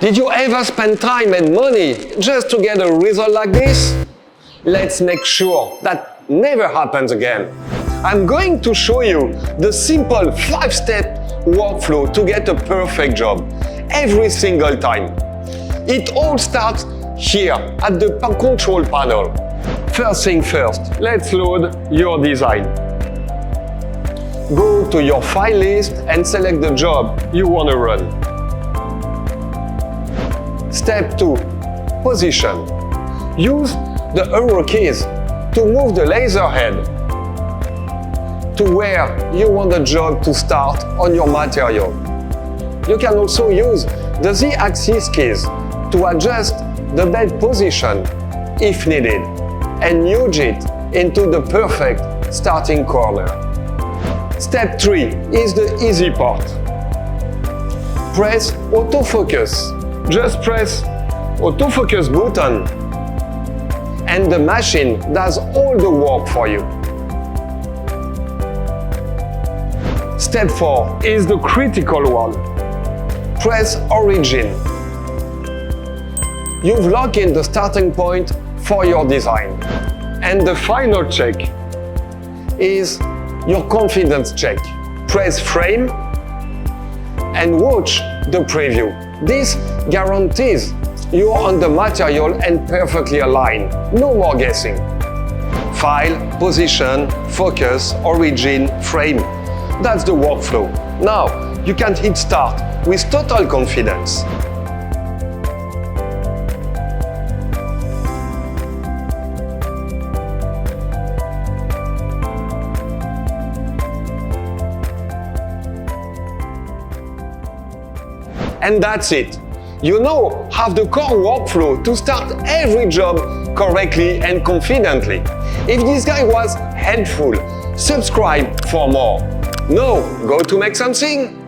Did you ever spend time and money just to get a result like this? Let's make sure that never happens again. I'm going to show you the simple 5-step workflow to get a perfect job every single time. It all starts here at the control panel. First thing first, let's load your design. Go to your file list and select the job you want to run. Step 2. Position. Use the arrow keys to move the laser head to where you want the job to start on your material. You can also use the Z-axis keys to adjust the bed position if needed and nudge it into the perfect starting corner. Step 3 is the easy part. Press Autofocus. Just press Autofocus button and the machine does all the work for you. Step 4 is the critical one. Press Origin. You've locked in the starting point for your design. And the final check is your confidence check. Press Frame and watch the preview. This guarantees you're on the material and perfectly aligned. No more guessing. File, position, focus, origin, frame. That's the workflow. Now you can hit start with total confidence. And that's it. You now have the core workflow to start every job correctly and confidently. If this guide was helpful, subscribe for more. Now, go to make something.